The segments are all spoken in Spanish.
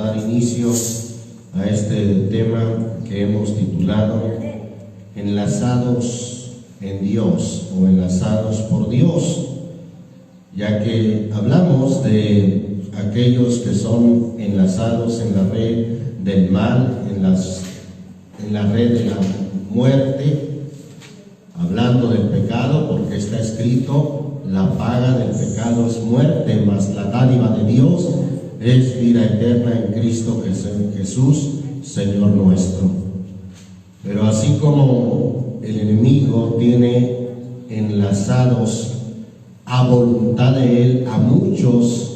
dar inicio a este tema que hemos titulado Enlazados en Dios o Enlazados por Dios, ya que hablamos de aquellos que son enlazados en la red del mal, en la red de la muerte, hablando del pecado, porque está escrito: la paga del pecado es muerte, mas la dádiva de Dios es vida eterna en Cristo Jesús, Señor nuestro. Pero así como el enemigo tiene enlazados a voluntad de él a muchos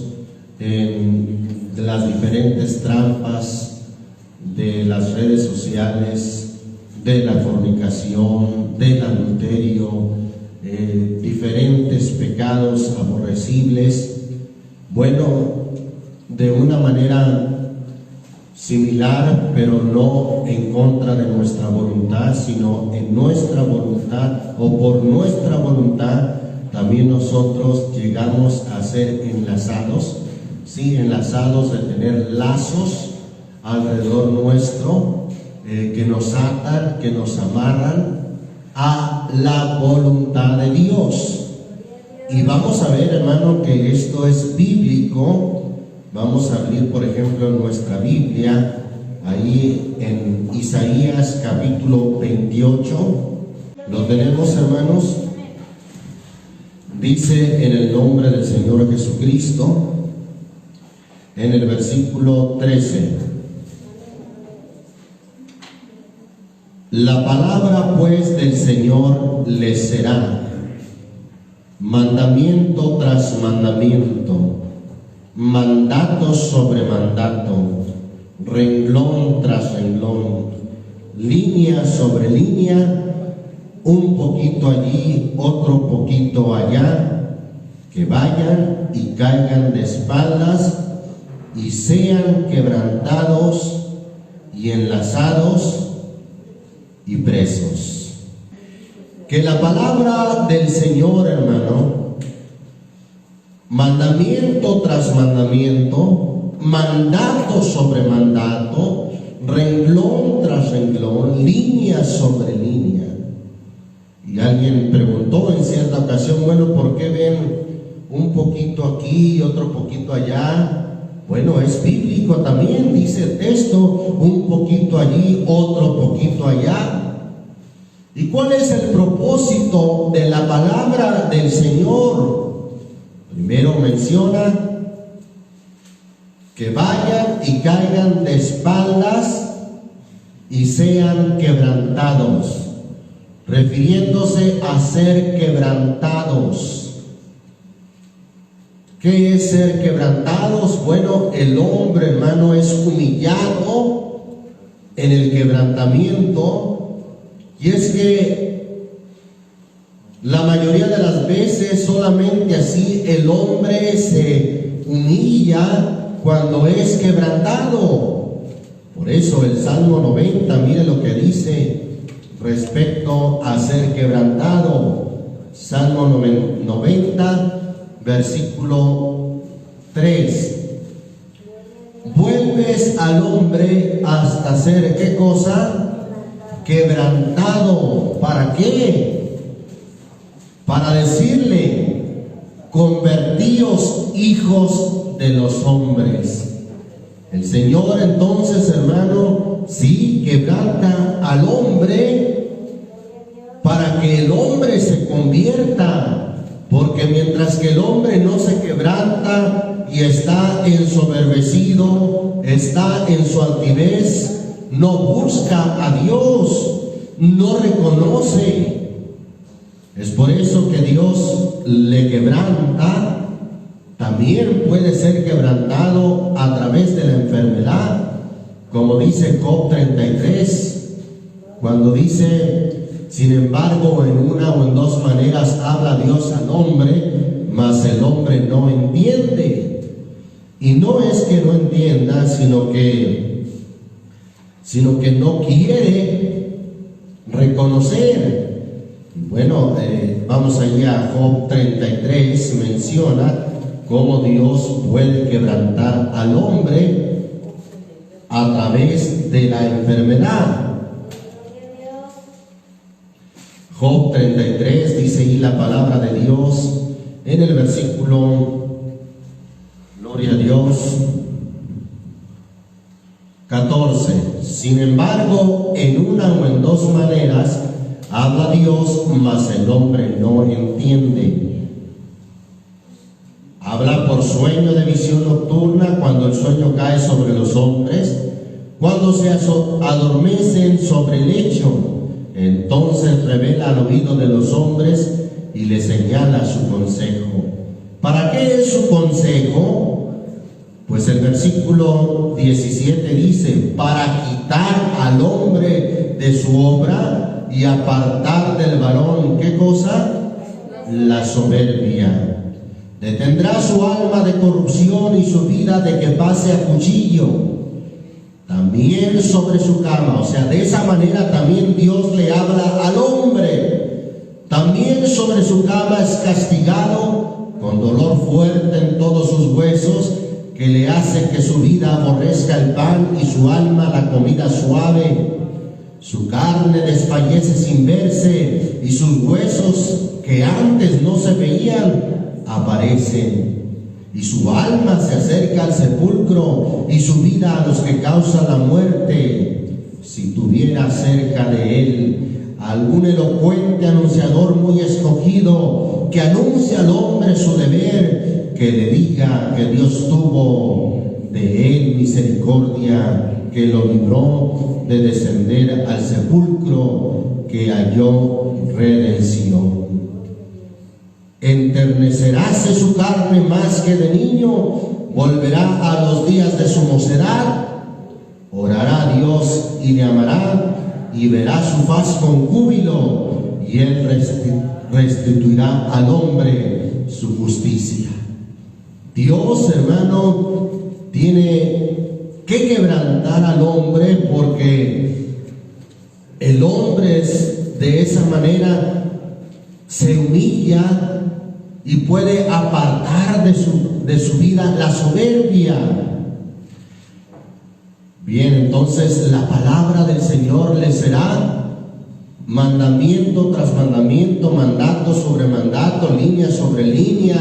de las diferentes trampas de las redes sociales, de la fornicación, del adulterio, diferentes pecados aborrecibles, bueno, de una manera similar, pero no en contra de nuestra voluntad, sino en nuestra voluntad o por nuestra voluntad, también nosotros llegamos a ser enlazados, sí, enlazados de tener lazos alrededor nuestro, que nos atan, que nos amarran a la voluntad de Dios. Y vamos a ver, hermano, que esto es bíblico. Vamos a abrir, por ejemplo, en nuestra Biblia, ahí en Isaías capítulo 28. ¿Lo tenemos, hermanos? Dice en el nombre del Señor Jesucristo, en el versículo 13: la palabra pues del Señor les será mandamiento tras mandamiento, mandato sobre mandato, renglón tras renglón, línea sobre línea, un poquito allí, otro poquito allá, que vayan y caigan de espaldas y sean quebrantados y enlazados y presos. Que la palabra del Señor, hermano, mandamiento tras mandamiento, mandato sobre mandato, renglón tras renglón, línea sobre línea. Y alguien preguntó en cierta ocasión: bueno, ¿por qué ven un poquito aquí y otro poquito allá? Bueno, es bíblico también, dice el texto: un poquito allí, otro poquito allá. ¿Y cuál es el propósito de la palabra del Señor? Primero menciona que vayan y caigan de espaldas y sean quebrantados, refiriéndose a ser quebrantados. ¿Qué es ser quebrantados? Bueno, el hombre, hermano, es humillado en el quebrantamiento. Y es que la mayoría de las veces solamente así el hombre se humilla cuando es quebrantado. Por eso el Salmo 90, mire lo que dice respecto a ser quebrantado. Salmo 90, versículo 3. Vuelves al hombre hasta ser, ¿qué cosa? Quebrantado. ¿Para qué? Para decirle: convertíos hijos de los hombres. El Señor entonces, hermano, sí quebranta al hombre para que el hombre se convierta, porque mientras que el hombre no se quebranta y está ensoberbecido, está en su altivez, no busca a Dios, no reconoce. Es por eso que Dios le quebranta. También puede ser quebrantado a través de la enfermedad, como dice Job 33, cuando dice: sin embargo, en una o en dos maneras habla Dios al hombre, mas el hombre no entiende. Y no es que no entienda, sino que no quiere reconocer. Bueno, vamos allá a Job 33, menciona cómo Dios puede quebrantar al hombre a través de la enfermedad. Job 33 dice ahí la palabra de Dios en el versículo, gloria a Dios, 14. Sin embargo, en una o en dos maneras habla Dios, mas el hombre no entiende. Habla por sueño de visión nocturna, cuando el sueño cae sobre los hombres, cuando se adormecen sobre el lecho. Entonces revela al oído de los hombres y les señala su consejo. ¿Para qué es su consejo? Pues el versículo 17 dice: para quitar al hombre de su obra y apartar del varón, ¿qué cosa? La soberbia. Detendrá su alma de corrupción y su vida de que pase a cuchillo. También sobre su cama, o sea, de esa manera también Dios le habla al hombre. También sobre su cama es castigado con dolor fuerte en todos sus huesos, que le hace que su vida aborrezca el pan y su alma la comida suave. Su carne desfallece sin verse y sus huesos que antes no se veían aparecen. Y su alma se acerca al sepulcro y su vida a los que causan la muerte. Si tuviera cerca de él algún elocuente anunciador muy escogido, que anuncie al hombre su deber, que le diga que Dios tuvo de él misericordia, que lo libró de descender al sepulcro, que halló redención. Enternecerase su carne más que de niño, volverá a los días de su mocedad, orará a Dios y le amará, y verá su faz con júbilo, y él restituirá al hombre su justicia. Dios, hermano, tiene que quebrantar al hombre, porque el hombre de esa manera se humilla y puede apartar de su vida la soberbia. Bien, entonces la palabra del Señor le será mandamiento tras mandamiento, mandato sobre mandato, línea sobre línea,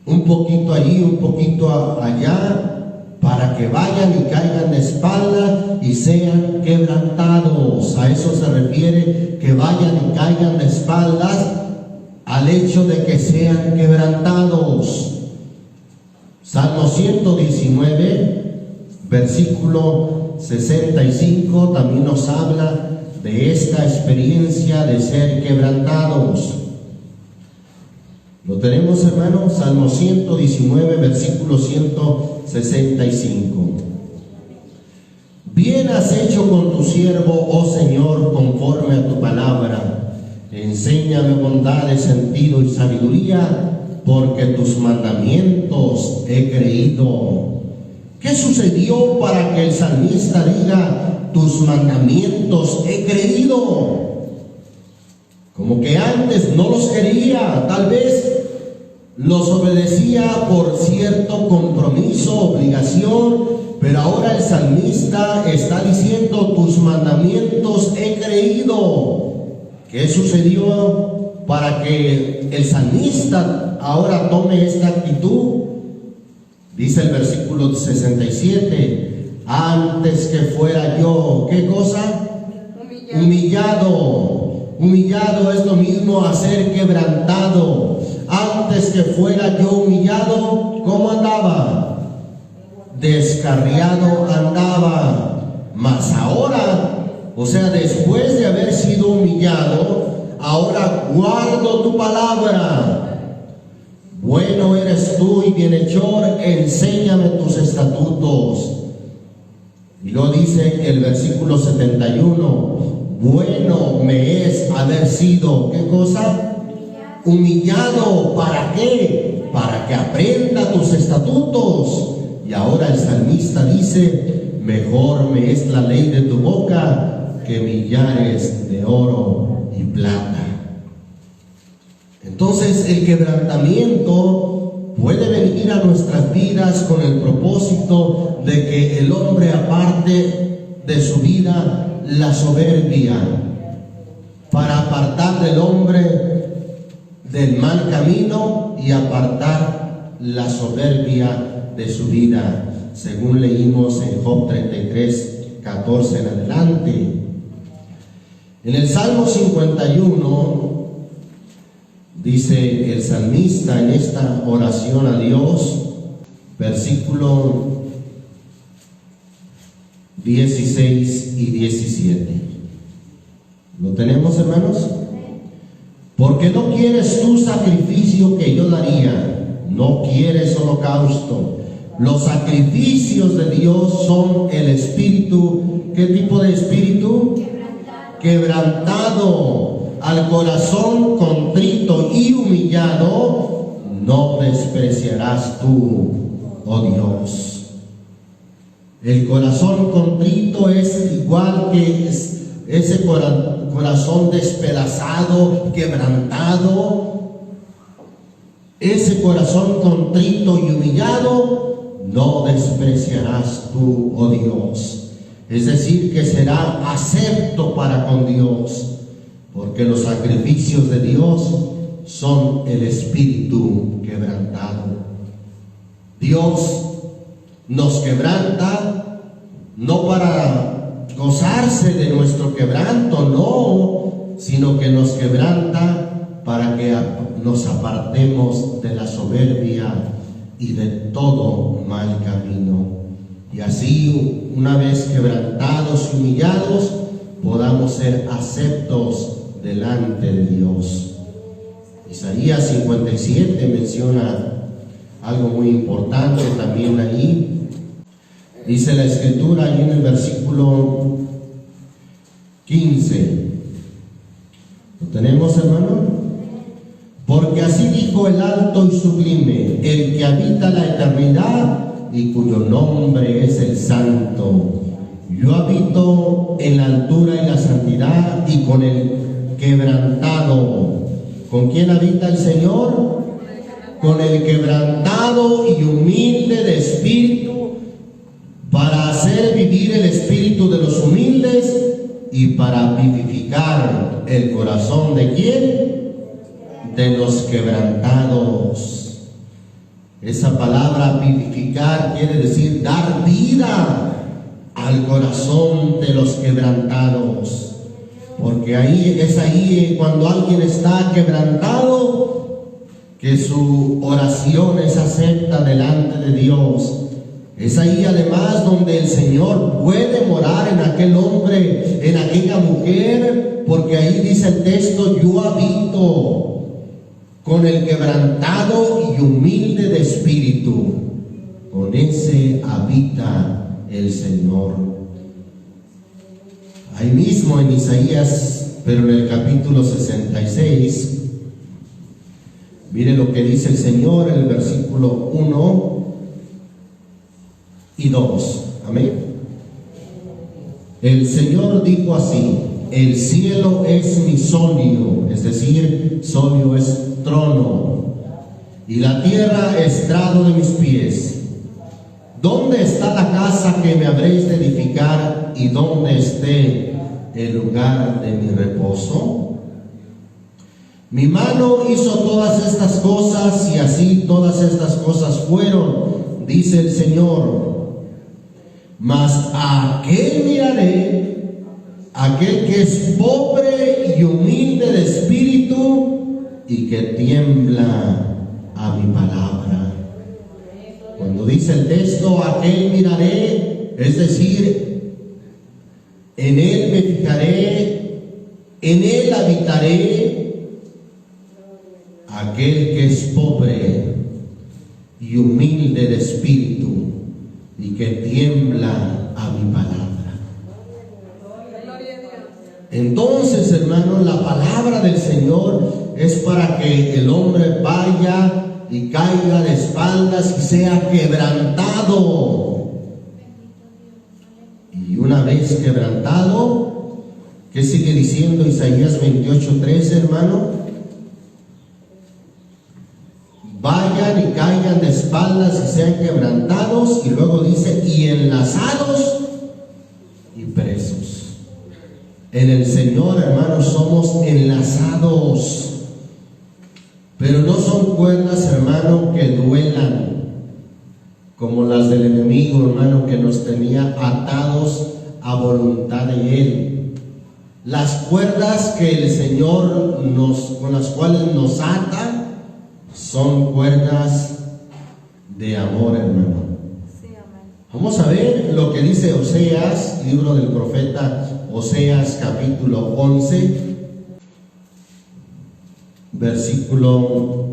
un poquito allí, un poquito allá, para que vayan y caigan de espalda y sean quebrantados. A eso se refiere, que vayan y caigan de espaldas, al hecho de que sean quebrantados. Salmo 119, versículo 65, también nos habla de esta experiencia de ser quebrantados. Lo tenemos, hermano, Salmo 119, versículo 165. Bien has hecho con tu siervo, oh Señor, conforme a tu palabra. Enséñame bondad, sentido y sabiduría, porque tus mandamientos he creído. ¿Qué sucedió para que el salmista diga, tus mandamientos he creído? Como que antes no los quería, tal vez los obedecía por cierto compromiso, obligación, pero ahora el salmista está diciendo, tus mandamientos he creído. ¿Qué sucedió para que el salmista ahora tome esta actitud? Dice el versículo 67, antes que fuera yo, ¿qué cosa? Humillado. Humillado es lo mismo a ser quebrantado. Antes que fuera yo humillado, ¿cómo andaba? Descarriado andaba. Mas ahora, o sea, después de haber sido humillado, ahora guardo tu palabra. Bueno eres tú y bienhechor, enséñame tus estatutos. Y lo dice el versículo 71, bueno me es haber sido, ¿qué cosa? Humillado. ¿Para qué? Para que aprenda tus estatutos. Y ahora el salmista dice, mejor me es la ley de tu boca que millares de oro y plata. Entonces el quebrantamiento puede venir a nuestras vidas con el propósito de que el hombre aparte de su vida la soberbia, para apartar del hombre del mal camino y apartar la soberbia de su vida, según leímos en Job 33, 14 en adelante. En el Salmo 51 dice el salmista en esta oración a Dios, versículo 16 y 17. ¿Lo tenemos, hermanos? Porque no quieres tu sacrificio que yo daría, no quieres holocausto. Los sacrificios de Dios son el espíritu. ¿Qué tipo de espíritu? Quebrantado. Al corazón contrito y humillado no despreciarás tú, oh Dios. El corazón contrito es igual que ese corazón despedazado, quebrantado. Ese corazón contrito y humillado no despreciarás tú, oh Dios. Es decir, que será acepto para con Dios, porque los sacrificios de Dios son el espíritu quebrantado. Dios nos quebranta no para gozarse de nuestro quebranto, no, sino que nos quebranta para que nos apartemos de la soberbia y de todo mal camino. Y así, una vez quebrantados y humillados, podamos ser aceptos delante de Dios. Isaías 57 menciona algo muy importante también ahí. Dice la escritura ahí en el versículo 15. ¿Lo tenemos, hermano? Porque así dijo el alto y sublime, el que habita la eternidad y cuyo nombre es el Santo. Yo habito en la altura y la santidad y con el quebrantado. ¿Con quién habita el Señor? Con el quebrantado y humilde de espíritu, para hacer vivir el espíritu de los humildes y para vivificar el corazón ¿de quién? De los quebrantados. Esa palabra vivificar quiere decir dar vida al corazón de los quebrantados. Porque ahí es cuando alguien está quebrantado, que su oración es acepta delante de Dios. Es ahí además donde el Señor puede morar en aquel hombre, en aquella mujer, porque ahí dice el texto, yo habito con el quebrantado y humilde de espíritu. Con ese habita el Señor. Ahí mismo en Isaías, pero en el capítulo 66, mire lo que dice el Señor en el versículo 1 y 2. Amén. El Señor dijo así: el cielo es mi solio, es decir, solio es trono, y la tierra estrado de mis pies. ¿Dónde está la casa que me habréis de edificar y dónde esté el lugar de mi reposo? Mi mano hizo todas estas cosas y así todas estas cosas fueron, dice el Señor. Mas a aquel miraré, aquel que es pobre y humilde de espíritu y que tiembla a mi palabra. Cuando dice el texto, aquel miraré, es decir, en él me fijaré, en él habitaré, aquel que es pobre y humilde de espíritu y que tiembla a mi palabra. Entonces, hermanos, la palabra del Señor es para que el hombre vaya y caiga de espaldas y sea quebrantado. Y una vez quebrantado, ¿qué sigue diciendo Isaías 28:13, hermano? Vayan y caigan de espaldas y sean quebrantados, y luego dice, y en las En el Señor, hermanos, somos enlazados. Pero no son cuerdas, hermano, que duelan, como las del enemigo, hermano, que nos tenía atados a voluntad de Él. Las cuerdas que el Señor con las cuales nos ata son cuerdas de amor, hermano. Sí, amén. Vamos a ver lo que dice Oseas, libro del profeta Oseas, capítulo 11, versículo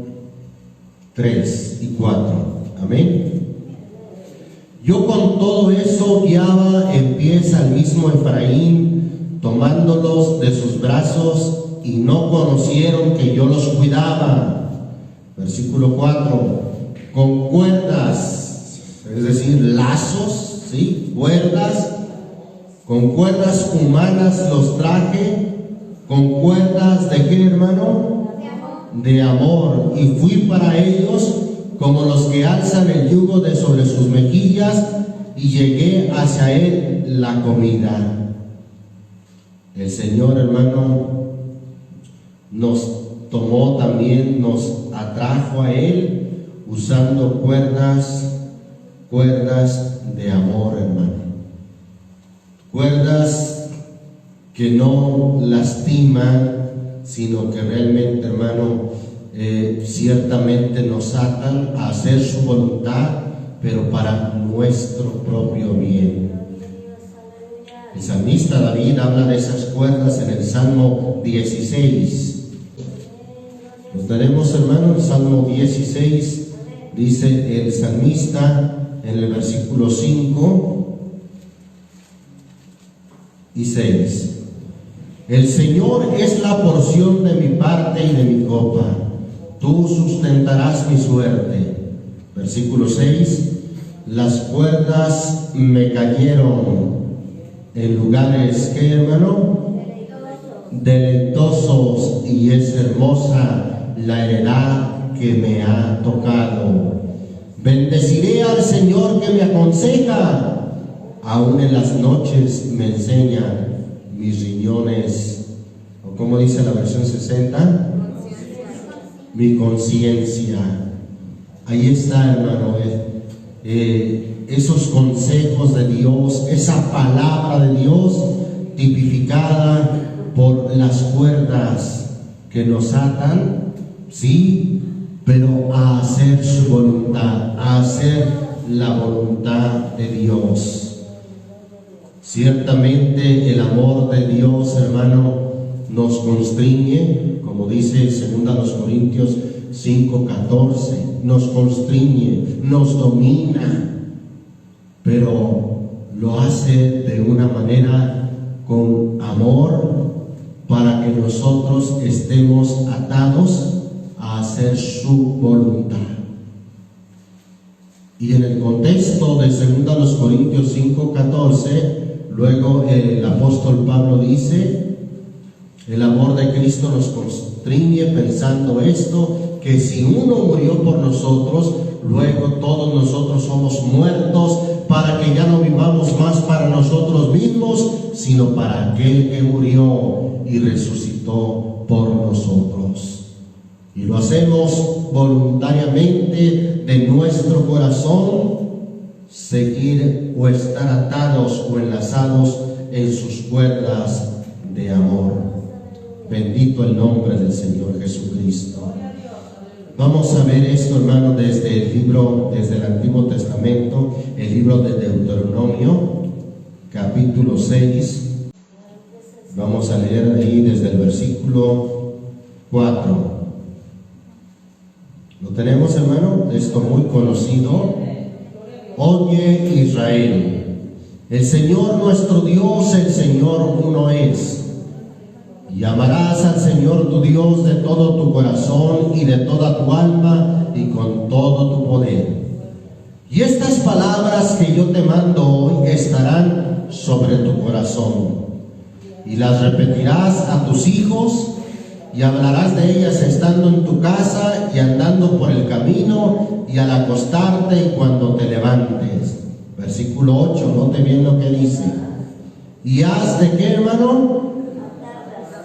3 y 4. Amén. Yo con todo eso guiaba en pies al mismo Efraín, tomándolos de sus brazos, y no conocieron que yo los cuidaba. Versículo 4. Con cuerdas, es decir, lazos, ¿sí? Cuerdas, con cuerdas humanas los traje, con cuerdas ¿de qué, hermano? De amor. Y fui para ellos como los que alzan el yugo de sobre sus mejillas, y llegué hacia él la comida. El Señor, hermano, nos tomó también, nos atrajo a él usando cuerdas de amor, hermano. Cuerdas que no lastiman, sino que realmente, hermano, ciertamente nos atan a hacer su voluntad, pero para nuestro propio bien. El salmista David habla de esas cuerdas en el Salmo 16. Lo tenemos, hermano, el Salmo 16, dice el salmista en el versículo 5 y 6. El Señor es la porción de mi parte y de mi copa. Tú sustentarás mi suerte. Versículo 6. Las cuerdas me cayeron en lugares, ¿qué, hermano? Deleitosos, y es hermosa la heredad que me ha tocado. Bendeciré al Señor que me aconseja. Aún en las noches me enseña mis riñones, o como dice la versión 60, mi conciencia. Ahí está, hermano, esos consejos de Dios, esa palabra de Dios tipificada por las cuerdas que nos atan, sí, pero a hacer su voluntad, a hacer la voluntad de Dios. Ciertamente el amor de Dios, hermano, nos constriñe, como dice 2 Corintios 5:14, nos constriñe, nos domina, pero lo hace de una manera con amor, para que nosotros estemos atados a hacer su voluntad. Y en el contexto de 2 Corintios 5:14, luego el apóstol Pablo dice: el amor de Cristo nos constriñe, pensando esto, que si uno murió por nosotros, luego todos nosotros somos muertos, para que ya no vivamos más para nosotros mismos, sino para aquel que murió y resucitó por nosotros. Y lo hacemos voluntariamente de nuestro corazón, seguir o estar atados o enlazados en sus cuerdas de amor. Bendito el nombre del Señor Jesucristo. Vamos a ver esto, hermano, desde el Antiguo Testamento, el libro de Deuteronomio, capítulo 6. Vamos a leer ahí desde el versículo 4. ¿Lo tenemos, hermano? Esto muy conocido. Oye, Israel, el Señor nuestro Dios, el Señor uno es. Y amarás al Señor tu Dios de todo tu corazón y de toda tu alma y con todo tu poder. Y estas palabras que yo te mando hoy estarán sobre tu corazón, y las repetirás a tus hijos, y hablarás de ellas estando en tu casa y andando por el camino, y al acostarte y cuando te levantes. Versículo 8, note bien lo que dice. ¿Y haz de qué, hermano?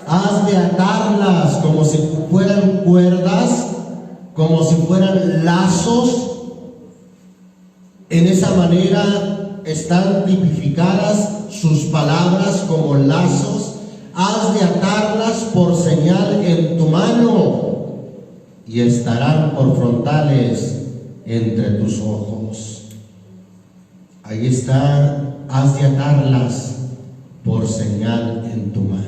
has de atarlas como si fueran cuerdas, como si fueran lazos. En esa manera están tipificadas sus palabras como lazos. Has de atarlas por señal en tu mano y estarán por frontales entre tus ojos. Ahí está, has de atarlas por señal en tu mano.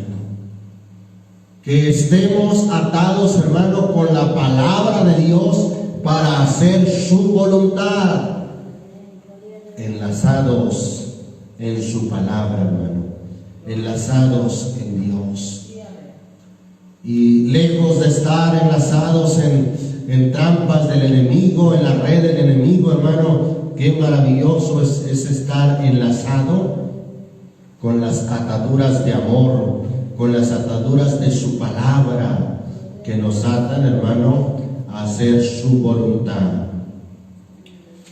Que estemos atados, hermano, con la palabra de Dios para hacer su voluntad. Enlazados en su palabra, hermano. Enlazados en Dios. Y lejos de estar enlazados en trampas del enemigo, en la red del enemigo, hermano, qué maravilloso es estar enlazado con las ataduras de amor, con las ataduras de su palabra, que nos atan, hermano, a hacer su voluntad.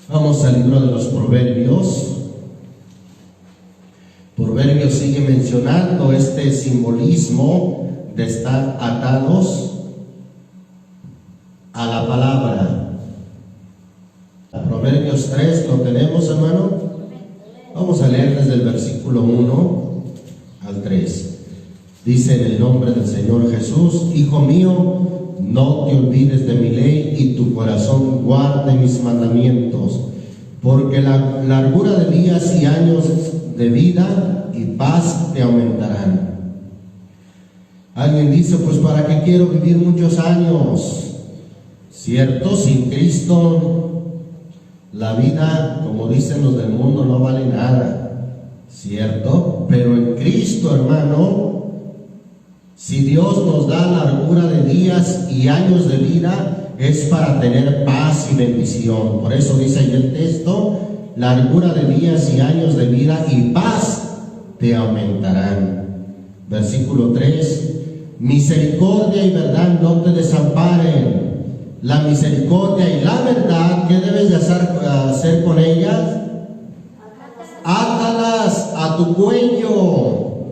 Vamos al libro de los Proverbios. Proverbios sigue mencionando este simbolismo de estar atados a la palabra. Proverbios 3, ¿lo tenemos, hermano? Vamos a leer desde el versículo 1 al 3. Dice en el nombre del Señor Jesús: Hijo mío, no te olvides de mi ley y tu corazón guarde mis mandamientos, porque la largura de días y años de vida y paz te aumentarán. Alguien dice, pues ¿para qué quiero vivir muchos años? Cierto, sin Cristo la vida, como dicen los del mundo, no vale nada. Cierto, pero en Cristo, hermano, si Dios nos da largura de días y años de vida, es para tener paz y bendición. Por eso dice ahí el texto: largura de días y años de vida y paz te aumentarán. Versículo 3: misericordia y verdad no te desamparen. La misericordia y la verdad, ¿qué debes de hacer con ellas? Átalas a tu cuello,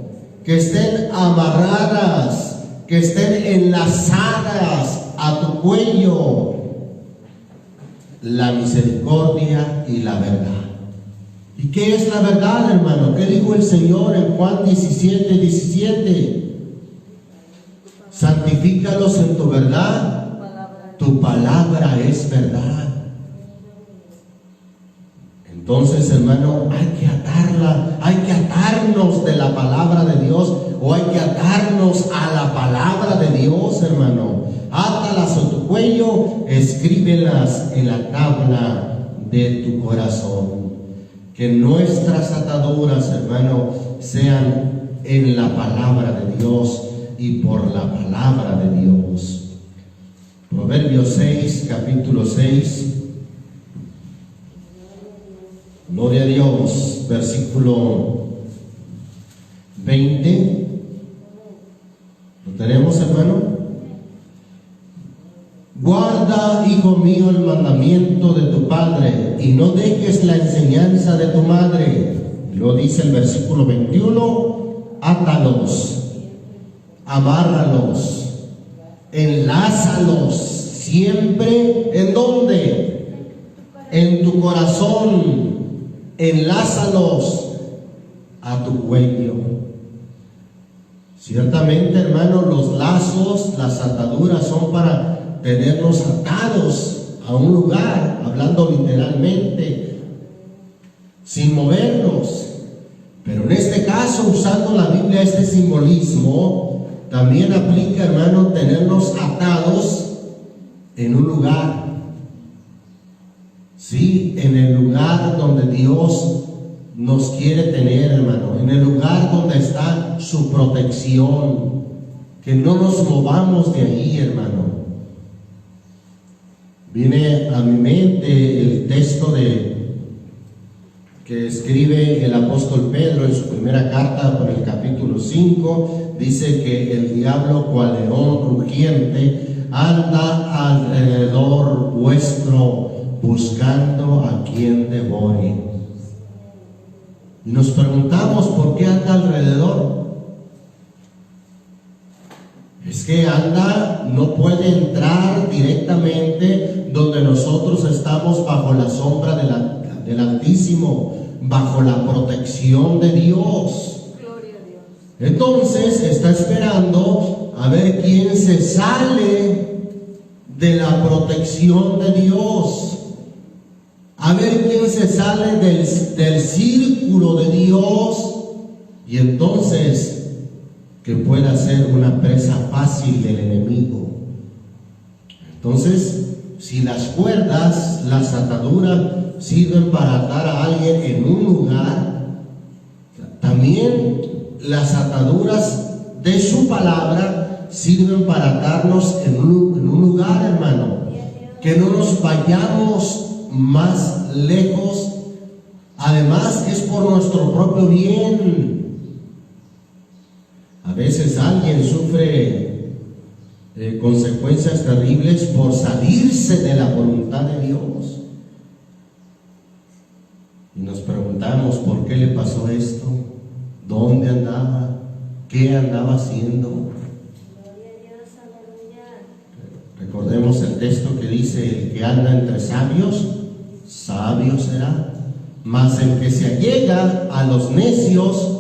que estén amarradas, que estén enlazadas a tu cuello. La misericordia y la verdad. ¿Y qué es la verdad, hermano? ¿Qué dijo el Señor en Juan 17:17? Santifícalos en tu verdad. Tu palabra es verdad. Entonces, hermano, hay que atarla, hay que atarnos de la palabra de Dios, o hay que atarnos a la palabra de Dios, hermano. Átalas a tu cuello, escríbelas en la tabla de tu corazón. Que nuestras ataduras, hermano, sean en la palabra de Dios y por la palabra de Dios. Proverbios 6, capítulo 6. Gloria a Dios, versículo 20. ¿Lo tenemos, hermano? Guarda, hijo mío, el mandamiento de tu padre y no dejes la enseñanza de tu madre. Lo dice el versículo 21. Átalos, amárralos, enlázalos siempre. ¿En dónde? En tu corazón. Enlázalos a tu cuello. Ciertamente, hermano, los lazos, las ataduras son para tenernos atados a un lugar, hablando literalmente, sin movernos. Pero en este caso, usando la Biblia, este simbolismo también aplica, hermano, tenernos atados en un lugar. Sí, en el lugar donde Dios nos quiere tener, hermano, en el lugar donde está su protección, que no nos movamos de ahí, hermano. Viene a mi mente el texto que escribe el apóstol Pedro en su primera carta, por el capítulo 5, dice que el diablo, cual león rugiente, anda alrededor vuestro, buscando a quien devore. Y nos preguntamos, ¿por qué anda alrededor? Es que anda, no puede entrar directamente donde nosotros estamos bajo la sombra del Altísimo, bajo la protección de Dios. Gloria a Dios. Entonces está esperando a ver quién se sale de la protección de Dios, a ver quién se sale del círculo de Dios, y entonces que pueda ser una presa fácil del enemigo. Entonces, si las cuerdas, las ataduras sirven para atar a alguien en un lugar, también las ataduras de su palabra sirven para atarnos en un lugar, hermano. Que no nos vayamos más lejos. Además, es por nuestro propio bien. A veces alguien sufre consecuencias terribles por salirse de la voluntad de Dios. Y nos preguntamos por qué le pasó esto, dónde andaba, qué andaba haciendo. Gloria a Dios, aleluya. Recordemos el texto que dice: el que anda entre sabios, sabio será, mas el que se allega a los necios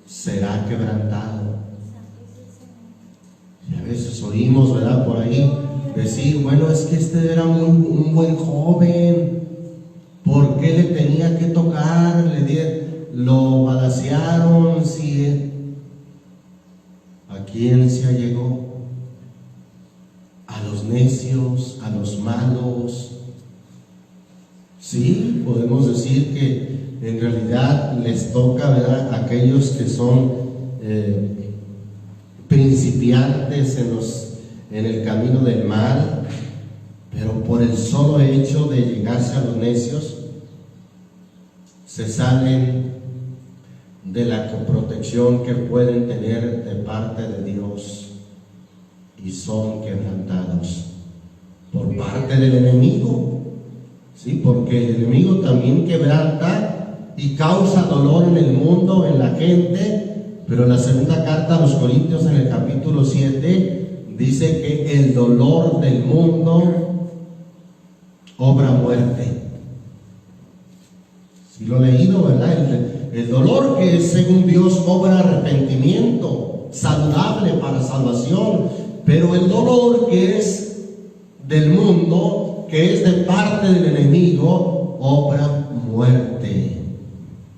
será quebrantado. Y a veces oímos, ¿verdad?, por ahí decir: bueno, es que este era un buen joven, ¿por qué le tenía que tocar? Lo balacearon. ¿Sí? ¿A quién se allegó? A los necios, a los malos. Sí, podemos decir que en realidad les toca, ¿verdad?, a aquellos que son principiantes en el camino del mal, pero por el solo hecho de llegarse a los necios, se salen de la protección que pueden tener de parte de Dios y son quebrantados por parte del enemigo. Sí, porque el enemigo también quebranta y causa dolor en el mundo, en la gente. Pero en la segunda carta a los Corintios, en el capítulo 7, dice que el dolor del mundo obra muerte. Si lo he leído, ¿verdad? El dolor que es, según Dios, obra arrepentimiento, saludable para salvación. Pero el dolor que es del mundo, que es de parte del enemigo, obra muerte.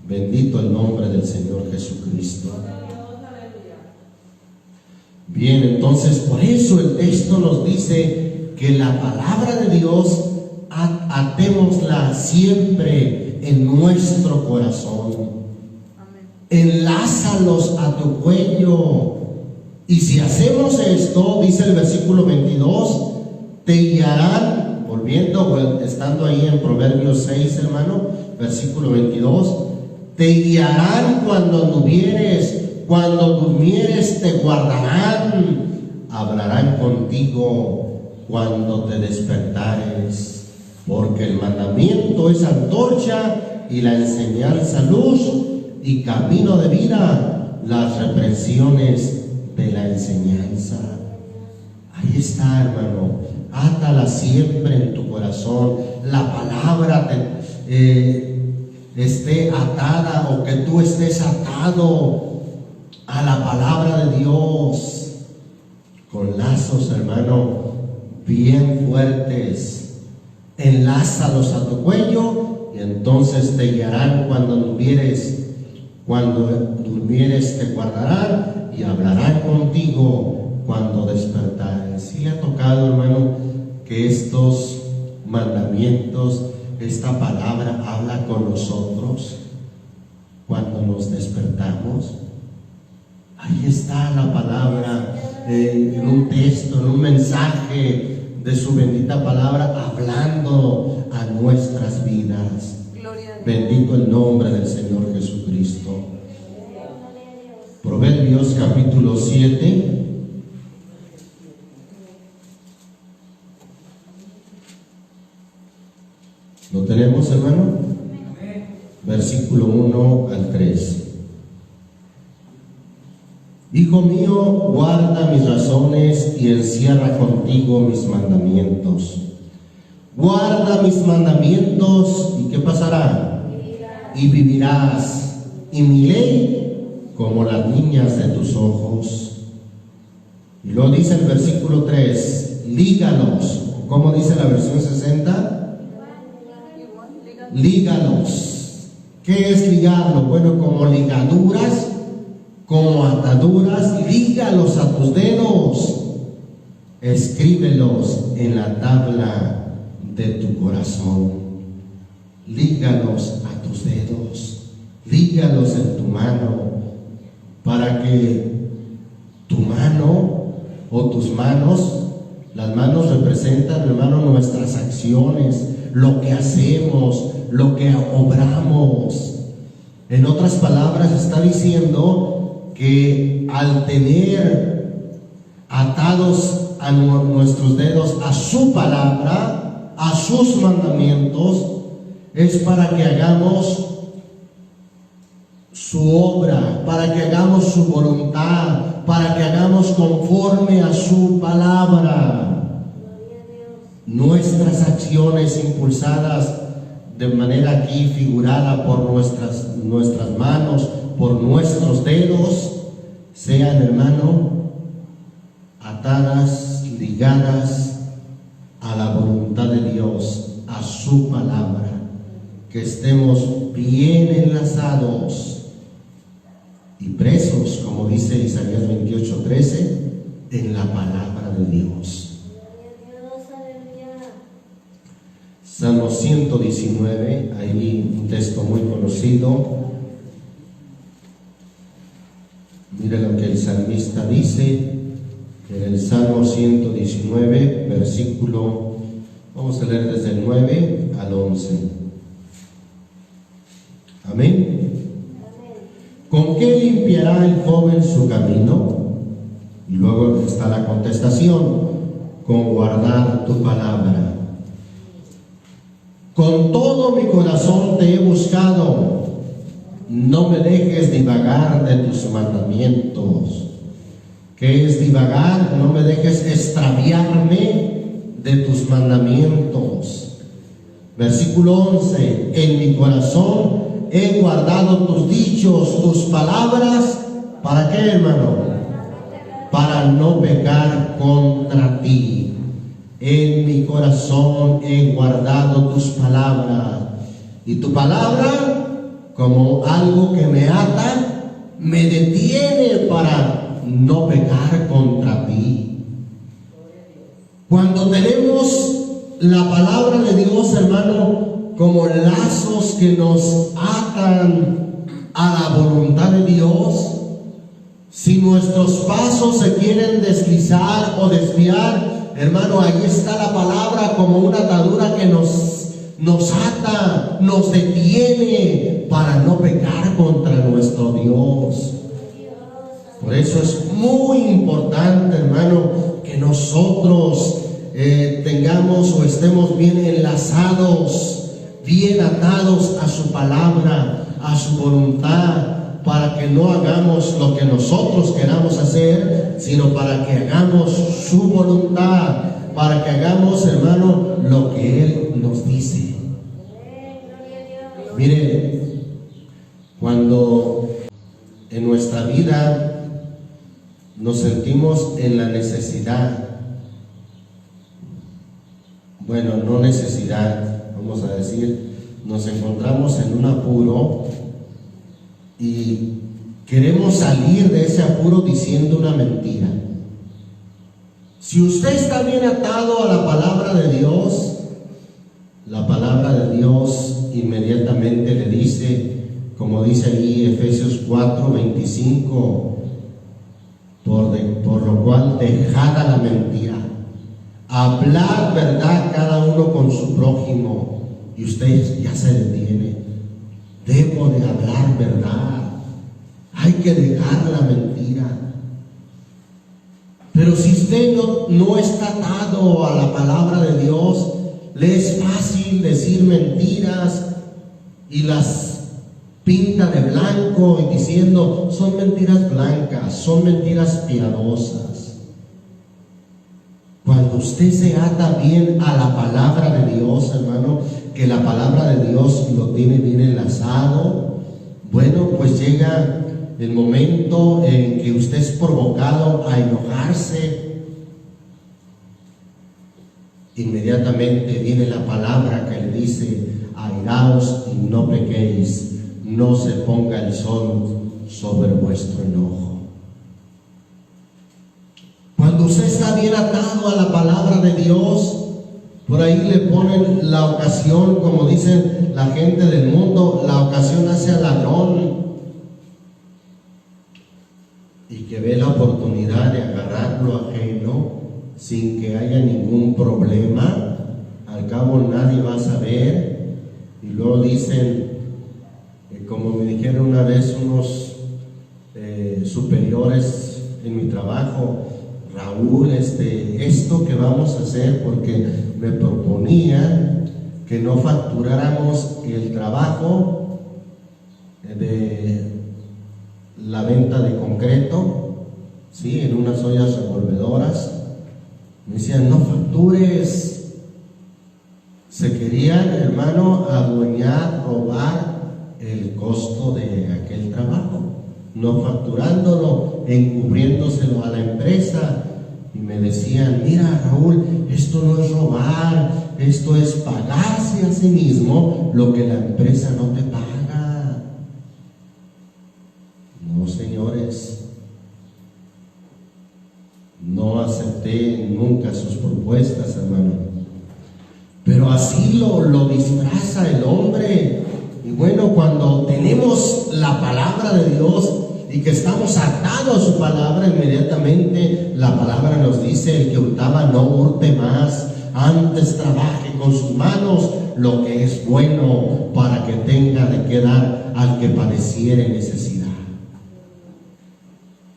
Bendito el nombre del Señor Jesucristo. Bien, entonces por eso el texto nos dice que la palabra de Dios atémosla siempre en nuestro corazón. Enlázalos a tu cuello. Y si hacemos esto, dice el versículo 22, te guiarán, volviendo, estando ahí en Proverbios 6, hermano, versículo 22, te guiarán cuando durmieres te guardarán, hablarán contigo cuando te despertares, porque el mandamiento es antorcha y la enseñanza luz y camino de vida, las reprensiones de la enseñanza. Ahí está, hermano, átala siempre en tu corazón. La palabra esté atada, o que tú estés atado a la palabra de Dios con lazos, hermano, bien fuertes. Enlázalos a tu cuello y entonces te guiarán cuando durmieres te guardarán y hablarán contigo cuando despertares. ¿Sí le ha tocado, hermano, que estos mandamientos, esta palabra habla con nosotros cuando nos despertamos? Ahí está la palabra, en un texto, en un mensaje de su bendita palabra, hablando a nuestras vidas. Bendito el nombre del Señor Jesucristo. Proverbios capítulo 7. ¿Lo tenemos, hermano? Versículo 1 al 3. Hijo mío, guarda mis razones y encierra contigo mis mandamientos. Guarda mis mandamientos, ¿y qué pasará? Y vivirás, y mi ley como las niñas de tus ojos. Y luego dice el versículo 3, lígalos. ¿Cómo dice la versión 60? Lígalos. ¿Qué es ligarlo? Bueno, como ligaduras, como ataduras, lígalos a tus dedos. Escríbelos en la tabla de tu corazón. Lígalos a tus dedos, lígalos en tu mano, para que tu mano o tus manos, las manos representan, hermano, nuestras acciones, lo que hacemos, lo que obramos. En otras palabras, está diciendo que al tener atados a nuestros dedos a su palabra, a sus mandamientos, es para que hagamos su obra, para que hagamos su voluntad, para que hagamos conforme a su palabra. Nuestras acciones impulsadas de manera aquí figurada por nuestras manos, por nuestros dedos, sean, hermano, atadas, ligadas a la voluntad de Dios, a su palabra, que estemos bien enlazados y presos, como dice Isaías 28:13, en la palabra de Dios. Salmo 119, ahí un texto muy conocido. Mire lo que el salmista dice en el Salmo 119, versículo, vamos a leer desde el 9 al 11. Amén. ¿Con qué limpiará el joven su camino? Y luego está la contestación: con guardar tu palabra. Con todo mi corazón te he buscado, no me dejes divagar de tus mandamientos. ¿Qué es divagar? No me dejes extraviarme de tus mandamientos. Versículo 11: en mi corazón he guardado tus dichos, tus palabras. ¿Para qué, hermano? Para no pecar contra ti. En mi corazón he guardado tus palabras. Y tu palabra, como algo que me ata, me detiene para no pecar contra ti. Cuando tenemos la palabra de Dios, hermano, como lazos que nos atan a la voluntad de Dios, si nuestros pasos se quieren deslizar o desviar, hermano, ahí está la palabra como una atadura que nos ata, nos detiene para no pecar contra nuestro Dios. Por eso es muy importante, hermano, que nosotros tengamos o estemos bien enlazados, bien atados a su palabra, a su voluntad, para que no hagamos lo que nosotros queramos hacer, sino para que hagamos su voluntad, para que hagamos, hermano, lo que Él nos dice. Mire, cuando en nuestra vida nos sentimos en la necesidad, bueno, no necesidad, vamos a decir, nos encontramos en un apuro y queremos salir de ese apuro diciendo una mentira. Si usted está bien atado a la palabra de Dios, la palabra de Dios inmediatamente le dice, como dice ahí Efesios 4:25, por lo cual dejad a la mentira, hablad verdad cada uno con su prójimo. Y usted ya se detiene. Debo de hablar verdad. Hay que dejar la mentira. Pero si usted no está atado a la palabra de Dios, le es fácil decir mentiras y las pinta de blanco y diciendo, son mentiras blancas, son mentiras piadosas. Cuando usted se ata bien a la palabra de Dios, hermano, que la palabra de Dios lo tiene bien enlazado, bueno, pues llega el momento en que usted es provocado a enojarse. Inmediatamente viene la palabra que le dice, airaos y no pequéis, no se ponga el sol sobre vuestro enojo. Cuando usted está bien atado a la palabra de Dios, por ahí le ponen la ocasión, como dicen la gente del mundo, la ocasión hace al ladrón, y que ve la oportunidad de agarrar lo ajeno sin que haya ningún problema. Al cabo nadie va a saber. Y luego dicen, como me dijeron una vez unos superiores en mi trabajo, Raúl, esto que vamos a hacer, porque me proponía que no facturáramos el trabajo de la venta de concreto, ¿sí?, en unas ollas revolvedoras. Me decían, no factures. Se querían, hermano, adueñar, robar el costo de aquel trabajo, no facturándolo, encubriéndoselo a la empresa. Y me decían, mira, Raúl, esto no es robar, esto es pagarse a sí mismo lo que la empresa no te paga. No, señores, no acepté nunca sus propuestas, hermano, pero así lo disfraza el hombre. Y bueno, cuando tenemos la palabra de Dios y que estamos atados a su palabra, inmediatamente la palabra nos dice, el que hurtaba no hurte más, antes trabaje con sus manos lo que es bueno, para que tenga de qué dar al que padeciere necesidad.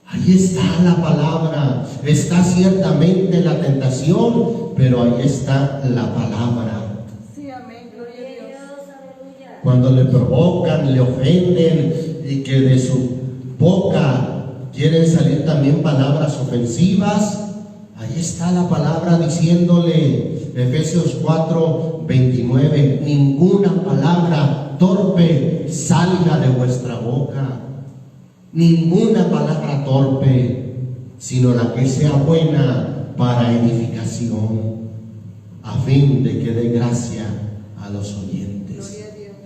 Ahí está la palabra, está ciertamente la tentación, pero ahí está la palabra. Sí, amén, gloria a Dios. Aleluya. Cuando le provocan, le ofenden y que de su boca quieren salir también palabras ofensivas, ahí está la palabra diciéndole, Efesios 4:29, ninguna palabra torpe salga de vuestra boca, ninguna palabra torpe, sino la que sea buena para edificación, a fin de que dé gracia a los oyentes. Gloria a Dios.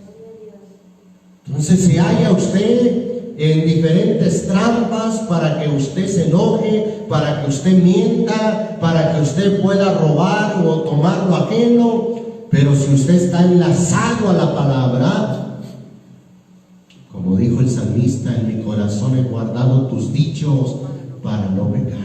Entonces se halla usted en diferentes trampas para que usted se enoje, para que usted mienta, para que usted pueda robar o tomar lo ajeno. Pero si usted está enlazado a la palabra, como dijo el salmista, en mi corazón he guardado tus dichos para no pecar.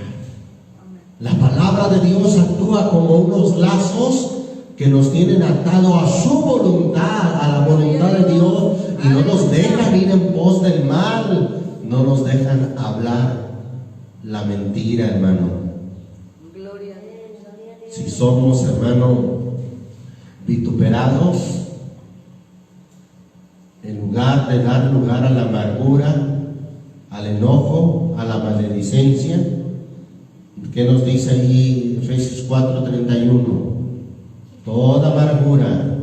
La palabra de Dios actúa como unos lazos que nos tienen atado a su voluntad, a la voluntad de Dios, y no nos dejan ir en pos del mal, no nos dejan hablar la mentira, hermano. Gloria a Dios. Si somos, hermano, vituperados, en lugar de dar lugar a la amargura, al enojo, a la maledicencia, ¿qué nos dice ahí Efesios 4:31? Toda amargura,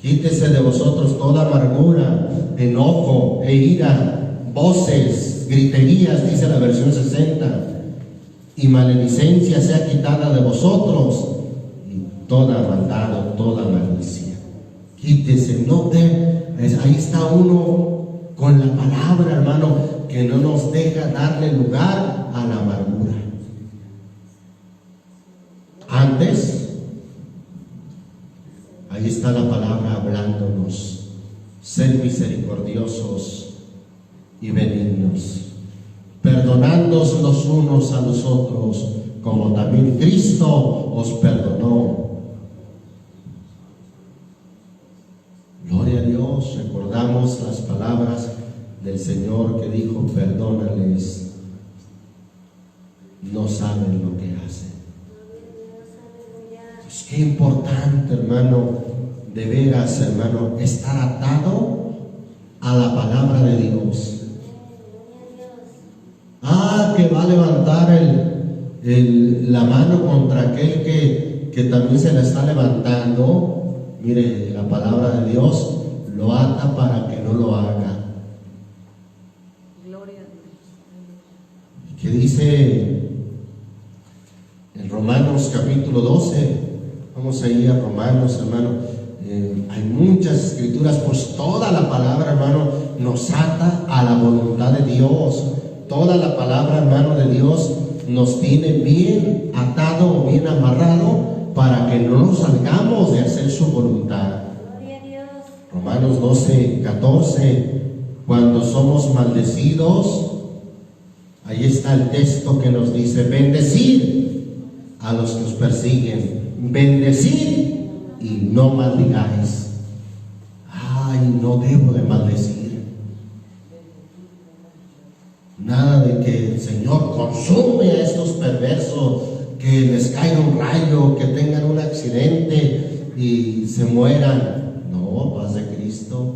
quítese de vosotros toda amargura, enojo e ira, voces, griterías, dice la versión 60, y maledicencia sea quitada de vosotros, y toda maldad o toda malicia. Quítese, no te, ahí está uno con la palabra, hermano, que no nos deja darle lugar a la amargura. Antes, ahí está la palabra hablándonos, ser misericordiosos y benignos, perdonándoos los unos a los otros, como también Cristo os perdonó. Gloria a Dios. Recordamos las palabras del Señor que dijo, perdónales, no saben lo que hacen. Pues qué importante, hermano, de veras, hermano, estar atado a la palabra de Dios. Gloria a Dios. Que va a levantar la mano contra aquel que también se la está levantando. Mire, la palabra de Dios lo ata para que no lo haga. Gloria a Dios. ¿Qué dice en Romanos capítulo 12? Vamos a ir a Romanos, hermano. Hay muchas escrituras, pues toda la palabra, hermano, nos ata a la voluntad de Dios. Toda la palabra, hermano, de Dios nos tiene bien atado, bien amarrado, para que no nos salgamos de hacer su voluntad. Gloria a Dios. Romanos 12, 14, cuando somos maldecidos, ahí está el texto que nos dice: bendecid a los que os persiguen, bendecid y no maldigáis. No debo de maldecir. Nada de que el Señor consume a estos perversos, que les caiga un rayo, que tengan un accidente y se mueran. No, paz de Cristo.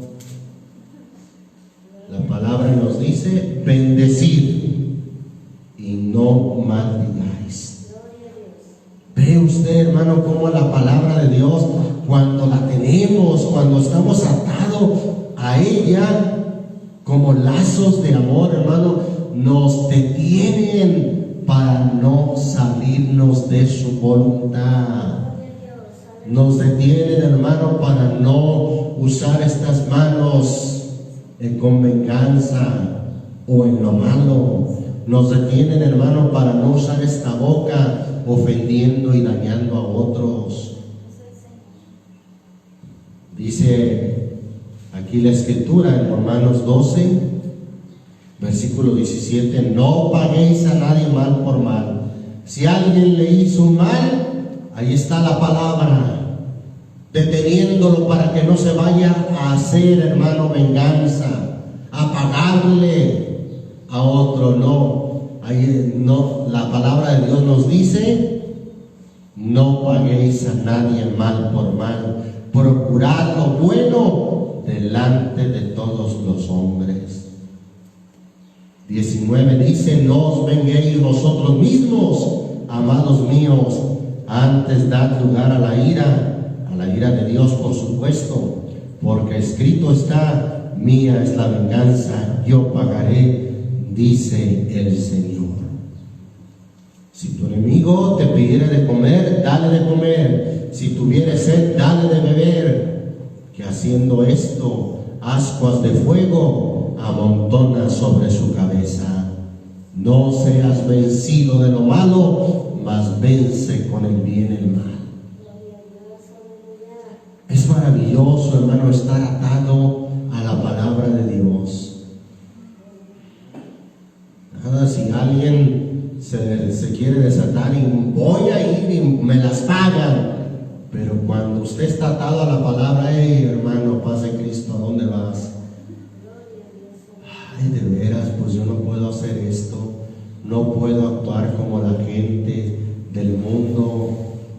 La palabra nos dice: bendecid y no maldigáis. Gloria a Dios. ¿Ve usted, hermano, cómo la palabra de Dios, cuando la tenemos, cuando estamos atados a ella como lazos de amor, hermano, nos detienen para no salirnos de su voluntad? Gloria a Dios. Nos detienen, hermano, para no usar estas manos con venganza o en lo malo. Nos detienen, hermano, para no usar esta boca ofendiendo y dañando a otros. Dice aquí la escritura en Romanos 12, versículo 17: no paguéis a nadie mal por mal. Si alguien le hizo mal, ahí está la palabra, deteniéndolo para que no se vaya a hacer, hermano, venganza, a pagarle a otro. No, la palabra de Dios nos dice: no paguéis a nadie mal por mal, procurad lo bueno delante de todos los hombres. 19 dice: no os venguéis vosotros mismos, amados míos, antes dad lugar a la ira de Dios, por supuesto, porque escrito está: mía es la venganza, yo pagaré, dice el Señor. Si tu enemigo te pidiera de comer, dale de comer. Si tuviere sed, dale de beber. Que haciendo esto, ascuas de fuego amontona sobre su cabeza. No seas vencido de lo malo, mas vence con el bien el mal. Gloria a Dios. Aleluya. Es maravilloso, hermano, estar atado a la palabra de Dios. Si alguien se quiere desatar y voy a ir y me las pagan, pero cuando usted está atado a la palabra, hermano, paz de Cristo, ¿a dónde vas? De veras, pues yo no puedo hacer esto, no puedo actuar como la gente del mundo.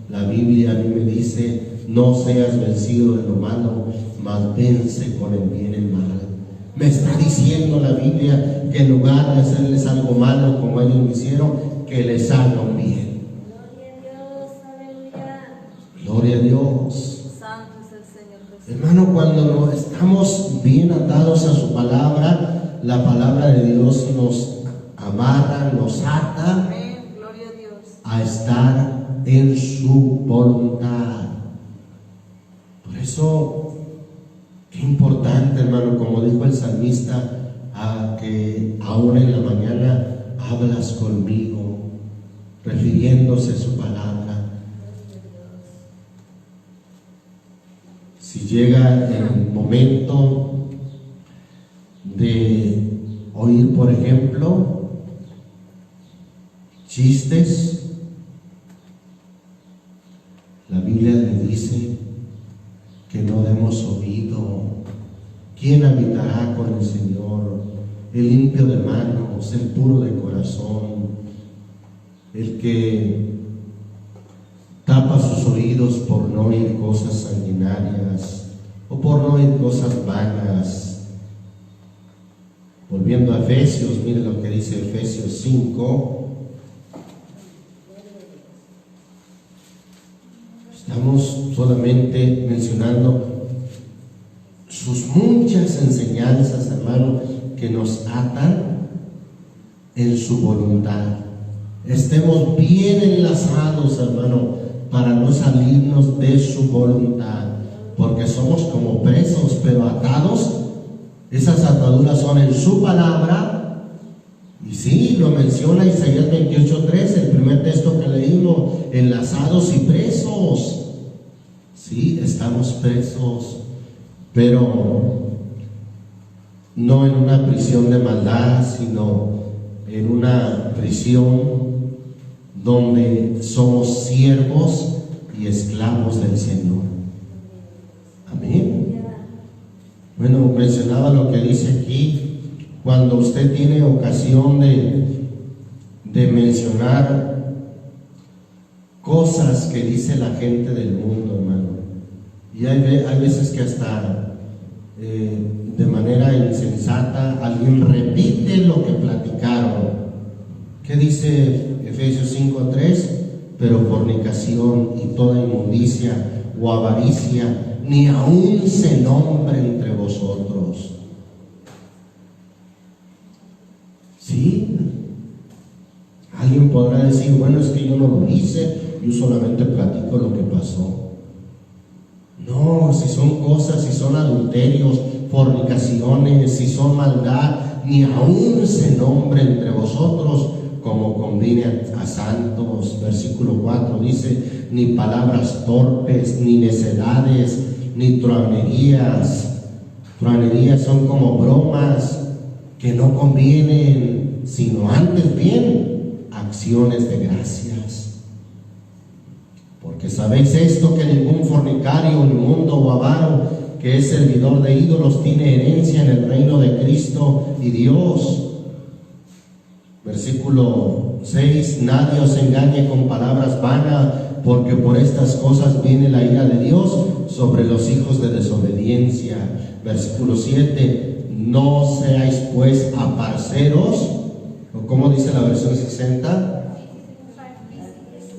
La Biblia a mí me dice: no seas vencido de lo malo, mas vence con el bien el mal. Me está diciendo la Biblia que en lugar de hacerles algo malo como ellos me hicieron, que les haga un bien. Gloria a Dios. Aleluya. Gloria a Dios. Santo es el Señor Jesús. Hermano, cuando no estamos bien atados a su palabra, la palabra de Dios nos amarra, nos ata Amén. Gloria a Dios. a estar en su voluntad. Por eso, qué importante, hermano, como dijo el salmista, que ahora en la mañana hablas conmigo, refiriéndose a su palabra. Si llega el momento de oír, por ejemplo, chistes, la Biblia le dice que no demos oído. ¿Quién habitará con el Señor? El limpio de manos, el puro de corazón, el que tapa sus oídos por no oír cosas sanguinarias o por no oír cosas vanas. Volviendo a Efesios, mire lo que dice Efesios 5. Estamos solamente mencionando sus muchas enseñanzas, hermano, que nos atan en su voluntad. Estemos bien enlazados, hermano, para no salirnos de su voluntad, porque somos como presos, pero atados. Esas ataduras son en su palabra, y sí, lo menciona Isaías 28:3, el primer texto que leímos, enlazados y presos. Sí, estamos presos, pero no en una prisión de maldad, sino en una prisión donde somos siervos y esclavos del Señor. Amén. Bueno, mencionaba lo que dice aquí, cuando usted tiene ocasión de mencionar cosas que dice la gente del mundo, hermano, y hay veces que hasta de manera insensata alguien repite lo que platicaron. ¿Qué dice Efesios 5:3? Pero fornicación y toda inmundicia o avaricia ni aún se nombre entre vosotros. ¿Sí? Alguien podrá decir, bueno, es que yo no lo hice, yo solamente platico lo que pasó. No, si son cosas, si son adulterios, fornicaciones, si son maldad, ni aún se nombre entre vosotros, como conviene a santos. Versículo 4 dice, ni palabras torpes, ni necedades, ni truanerías. Truanerías son como bromas que no convienen, sino antes bien acciones de gracias. Porque sabéis esto, que ningún fornicario, inmundo o avaro, que es servidor de ídolos, tiene herencia en el reino de Cristo y Dios. Versículo 6, nadie os engañe con palabras vanas, porque por estas cosas viene la ira de Dios sobre los hijos de desobediencia. Versículo 7, no seáis pues aparceros, o como dice la versión 60,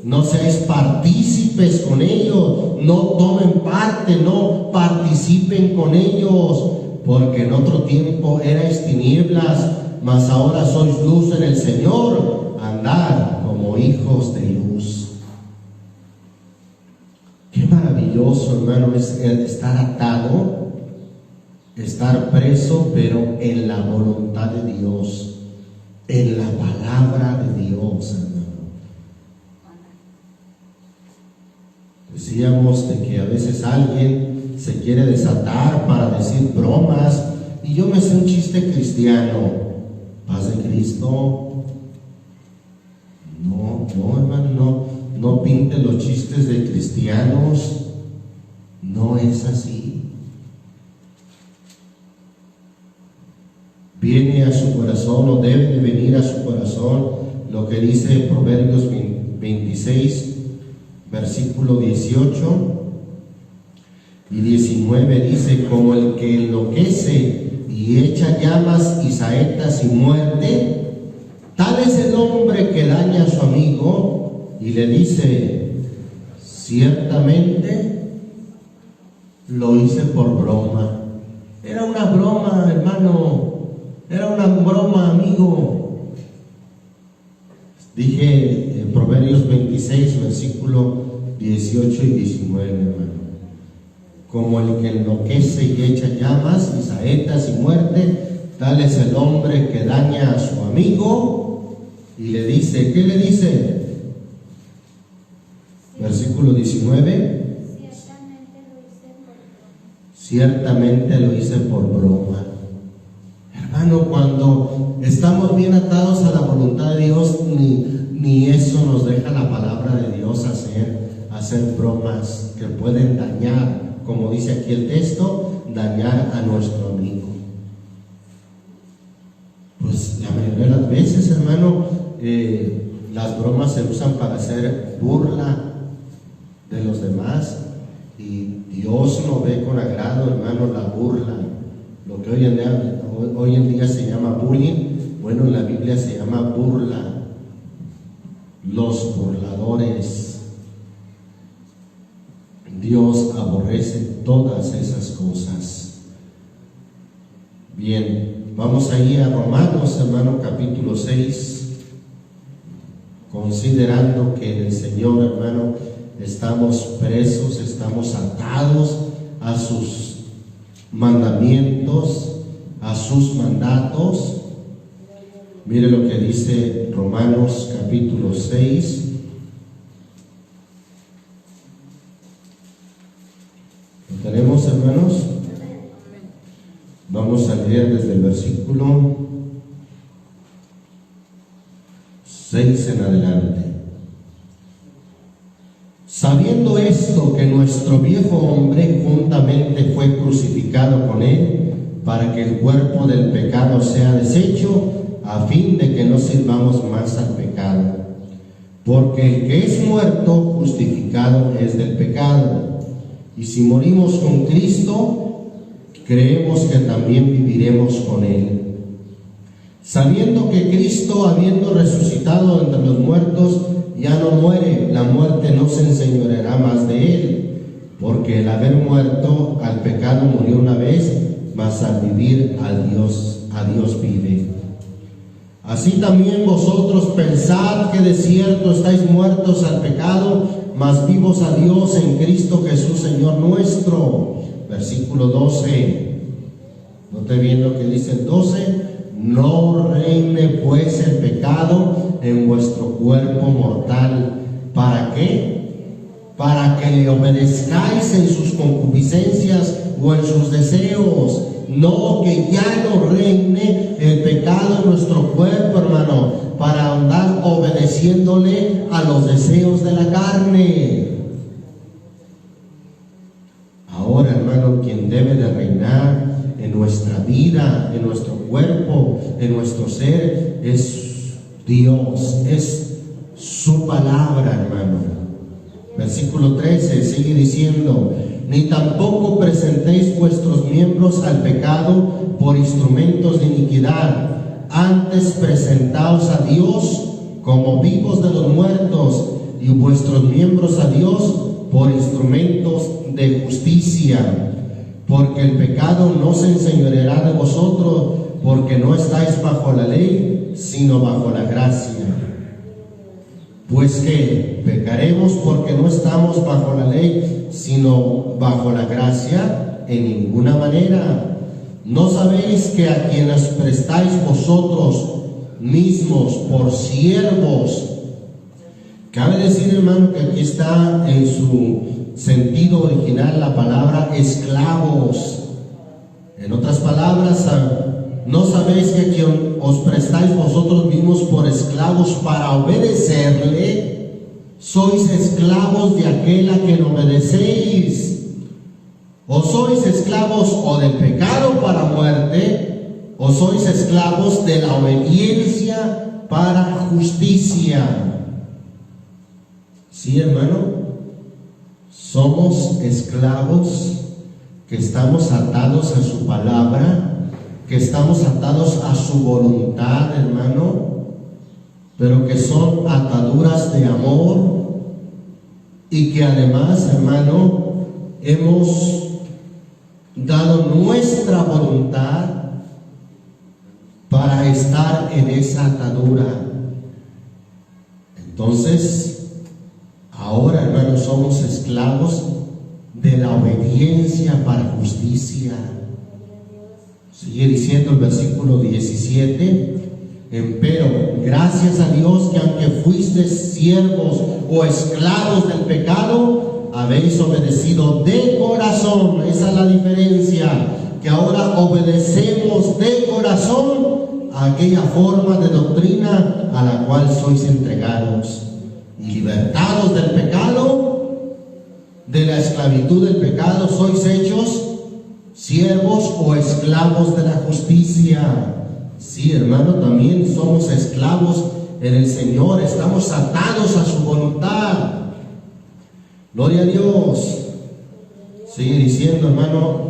no seáis partícipes con ellos, no tomen parte, no participen con ellos, porque en otro tiempo erais tinieblas, mas ahora sois luz en el Señor, andad como hijos de luz. Qué maravilloso, hermano, es estar atado, estar preso, pero en la voluntad de Dios, en la palabra de Dios, hermano. Decíamos de que a veces alguien se quiere desatar para decir bromas, y yo me sé un chiste cristiano. Paz de Cristo. No, hermano, no pinte los chistes de cristianos. No es así. Viene a su corazón, o debe de venir a su corazón, lo que dice Proverbios 26, versículo 18 y 19, dice, como el que enloquece y echa llamas y saetas y muerte, tal es el hombre que daña a su amigo y le dice, ciertamente lo hice por broma. Era una broma, hermano, era una broma, amigo. Dije en Proverbios 26, versículo 18 y 19, hermano. Como el que enloquece y echa llamas y saetas y muerte, tal es el hombre que daña a su amigo y le dice, ¿qué le dice? Versículo 19. Ciertamente lo hice por broma. Hermano, cuando estamos bien atados a la voluntad de Dios, ni eso nos deja la palabra de Dios hacer bromas que pueden dañar, como dice aquí el texto, dañar a nuestro amigo. Pues la mayoría de las veces, hermano, las bromas se usan para hacer burla de los demás, y Dios no ve con agrado, hermano, la burla, lo que hoy en día se llama burla. bullying, bueno, en la Biblia se llama burla. Los burladores. Dios aborrece todas esas cosas. Bien, vamos ahí a Romanos, hermano, capítulo 6. Considerando que en el Señor, hermano, estamos presos, estamos atados a sus mandamientos, a sus mandatos. Mire lo que dice Romanos capítulo 6. ¿Lo tenemos, hermanos? Vamos a leer desde el versículo 6 en adelante. Sabiendo esto, que nuestro viejo hombre juntamente fue crucificado con él, para que el cuerpo del pecado sea deshecho, a fin de que no sirvamos más al pecado. Porque el que es muerto, justificado es del pecado. Y si morimos con Cristo, creemos que también viviremos con él. Sabiendo que Cristo, habiendo resucitado entre los muertos, ya no muere, la muerte no se enseñoreará más de él, porque el haber muerto al pecado murió una vez, mas al vivir a Dios vive. Así también vosotros pensad que de cierto estáis muertos al pecado, mas vivos a Dios en Cristo Jesús Señor nuestro. Versículo 12. Note bien lo que dice el 12. No reine pues el pecado en vuestro cuerpo mortal. ¿Para qué? Para que le obedezcáis en sus concupiscencias o en sus deseos. No, que ya no reine el pecado en nuestro cuerpo, hermano, para andar obedeciéndole a los deseos de la carne. Ahora, hermano, quien debe de reinar en nuestra vida, en nuestro cuerpo, en nuestro ser, es Dios, es su palabra, hermano. Versículo 13 sigue diciendo: ni tampoco presentéis vuestros miembros al pecado por instrumentos de iniquidad, antes presentaos a Dios como vivos de los muertos, y vuestros miembros a Dios por instrumentos de justicia. Porque el pecado no se enseñoreará de vosotros, porque no estáis bajo la ley, sino bajo la gracia. Pues que pecaremos porque no estamos bajo la ley, sino bajo la gracia. En ninguna manera. ¿No sabéis que a quienes prestáis vosotros mismos por siervos? Cabe decir, hermano, que aquí está en su sentido original la palabra esclavos. En otras palabras, ¿no sabéis que a quien os prestáis vosotros mismos por esclavos para obedecerle, sois esclavos de aquel a quien obedecéis? ¿O sois esclavos o del pecado para muerte, o sois esclavos de la obediencia para justicia? Sí, hermano, somos esclavos que estamos atados a su palabra, que estamos atados a su voluntad, hermano, pero que son ataduras de amor, y que además, hermano, hemos dado nuestra voluntad para estar en esa atadura. Entonces, ahora, hermanos, somos esclavos de la obediencia para justicia. Sigue diciendo el versículo 17: empero, gracias a Dios que aunque fuisteis siervos o esclavos del pecado, habéis obedecido de corazón. Esa es la diferencia, que ahora obedecemos de corazón a aquella forma de doctrina a la cual sois entregados, y libertados del pecado, de la esclavitud del pecado, sois hechos siervos o esclavos de la justicia. Sí, hermano, también somos esclavos en el Señor, estamos atados a su voluntad. Gloria a Dios. Sigue diciendo, hermano,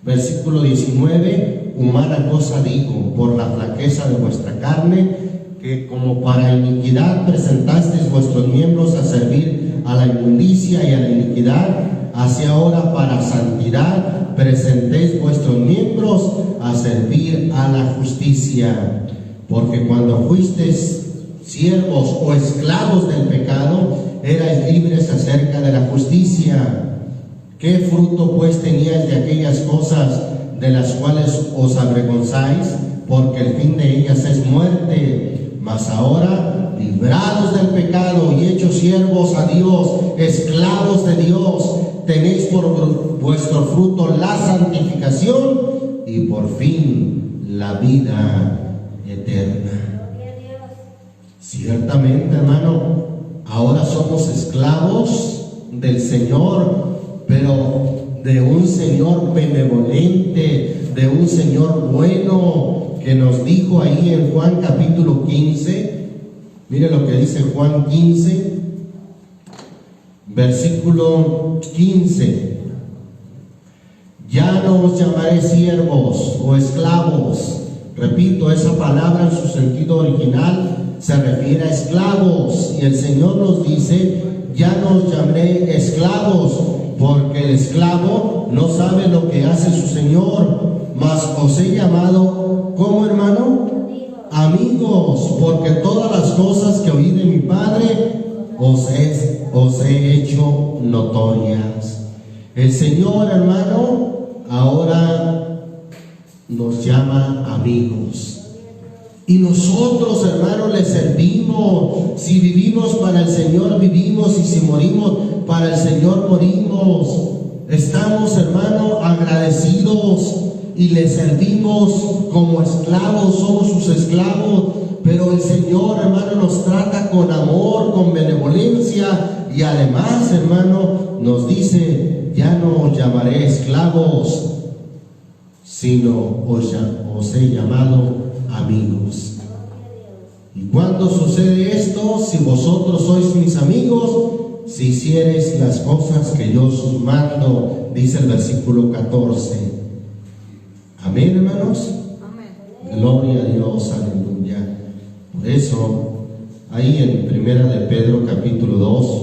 versículo 19: humana cosa digo, por la flaqueza de vuestra carne, que como para iniquidad presentasteis vuestros miembros a servir a la inmundicia y a la iniquidad, así ahora para santidad presentéis vuestros miembros a servir a la justicia. Porque cuando fuisteis siervos o esclavos del pecado, erais libres acerca de la justicia. ¿Qué fruto pues teníais de aquellas cosas de las cuales os avergonzáis? Porque el fin de ellas es muerte. Mas ahora, librados del pecado y hechos siervos a Dios, esclavos de Dios, tenéis por vuestro fruto la santificación y por fin la vida eterna. Ciertamente, hermano, ahora somos esclavos del Señor, pero de un Señor benevolente, de un Señor bueno, que nos dijo ahí en Juan capítulo 15. Mire lo que dice Juan 15, versículo 15. Ya no os llamaré siervos o esclavos. Repito, esa palabra en su sentido original se refiere a esclavos, y el Señor nos dice: ya no os llamaré esclavos, porque el esclavo no sabe lo que hace su Señor, mas os he llamado, ¿cómo, hermano? Amigos, porque todas las cosas que oí de mi Padre os he hecho notorias. El Señor, hermano, ahora nos llama amigos. Y nosotros, hermanos, le servimos. Si vivimos para el Señor, vivimos, y si morimos para el Señor, morimos. Estamos, hermanos, agradecidos y le servimos como esclavos, somos sus esclavos. Pero el Señor, hermano, nos trata con amor, con benevolencia, y además, hermano, nos dice: ya no os llamaré esclavos, sino os he llamado amigos. ¿Y cuándo sucede esto? Si vosotros sois mis amigos, si hiciereis las cosas que yo os mando, dice el versículo 14. Amén, hermanos. Amén. Gloria a Dios, aleluya. Por eso, ahí en Primera de Pedro capítulo 2,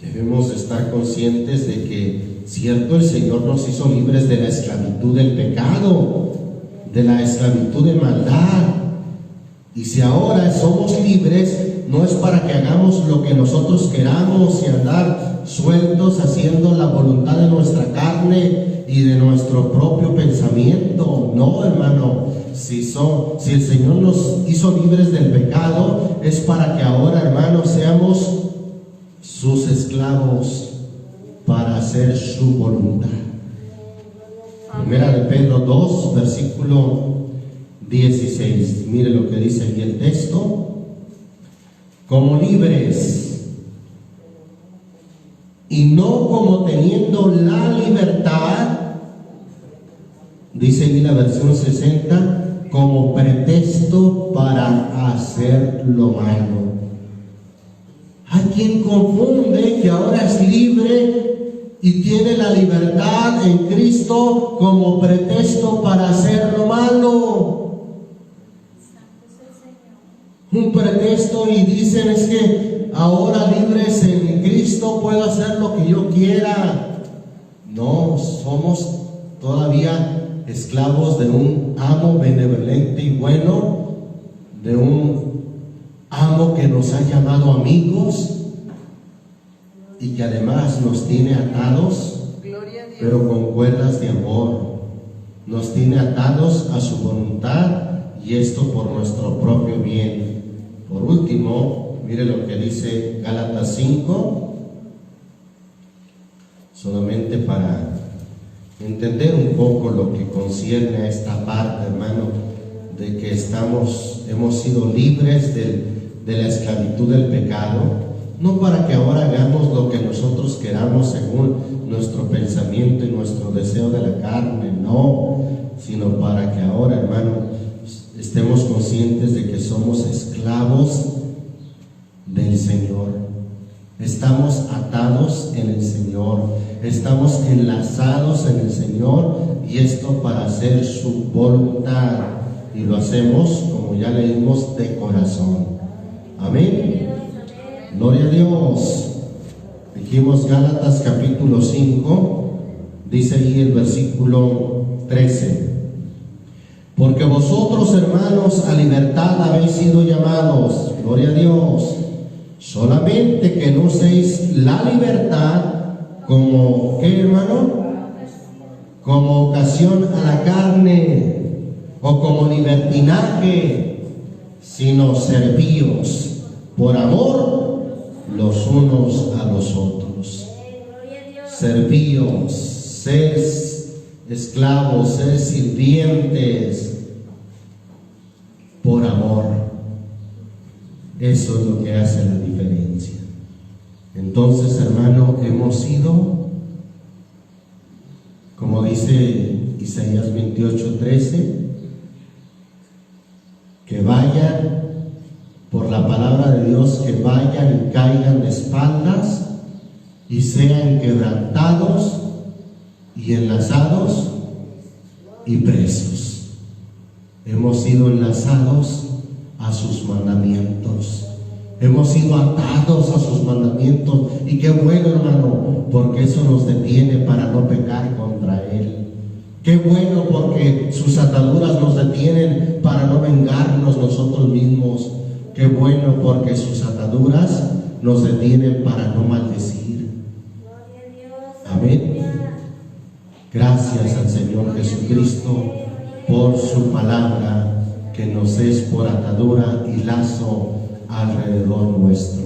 debemos estar conscientes de que, cierto, el Señor nos hizo libres de la esclavitud del pecado, de la esclavitud de maldad. Y si ahora somos libres, no es para que hagamos lo que nosotros queramos y andar sueltos haciendo la voluntad de nuestra carne y de nuestro propio pensamiento. No, hermano. Si el Señor nos hizo libres del pecado, es para que ahora, hermano, seamos sus esclavos para hacer su voluntad. Primera de Pedro 2, versículo 16. Mire lo que dice aquí el texto: como libres, y no como teniendo la libertad, dice aquí la versión 60, como pretexto para hacer lo malo. Hay quien confunde que ahora es libre y tiene la libertad en Cristo como pretexto para hacer lo malo. Un pretexto, y dicen: es que ahora libres en Cristo puedo hacer lo que yo quiera. No, somos todavía esclavos de un amo benevolente y bueno, de un amo que nos ha llamado amigos y que además nos tiene atados, Gloria a Dios. pero con cuerdas de amor. Nos tiene atados a su voluntad, y esto por nuestro propio bien. Por último, mire lo que dice Gálatas 5, solamente para entender un poco lo que concierne a esta parte, hermano, de que hemos sido libres de la esclavitud del pecado, no para que ahora hagamos lo que nosotros queramos según nuestro pensamiento y nuestro deseo de la carne, no, sino para que ahora, hermano, estemos conscientes de que somos esclavos del Señor. Estamos atados en el Señor. Estamos enlazados en el Señor y esto para hacer su voluntad. Y lo hacemos, como ya leímos, de corazón. Amén. Gloria a Dios. Dijimos Gálatas capítulo 5, dice ahí el versículo 13. Porque vosotros, hermanos, a libertad habéis sido llamados. Gloria a Dios. Solamente que no uséis la libertad como, ¿qué, hermano? Como ocasión a la carne o como libertinaje, sino servíos por amor los unos a los otros. Servíos, ser esclavos, ser sirvientes por amor. Eso es lo que hace la diferencia. Entonces, hermano, hemos sido, como dice Isaías 28:13, que vayan por la palabra de Dios, que vayan y caigan de espaldas y sean quebrantados y enlazados y presos. Hemos sido enlazados a sus mandamientos, hemos sido atados a sus mandamientos, y qué bueno, hermano, porque eso nos detiene para no pecar contra Él. Qué bueno, porque sus ataduras nos detienen para no vengarnos nosotros mismos. Qué bueno, porque sus ataduras nos detienen para no maldecir. Amén. Gracias al Señor Jesucristo por su palabra, que nos es por atadura y lazo alrededor nuestro.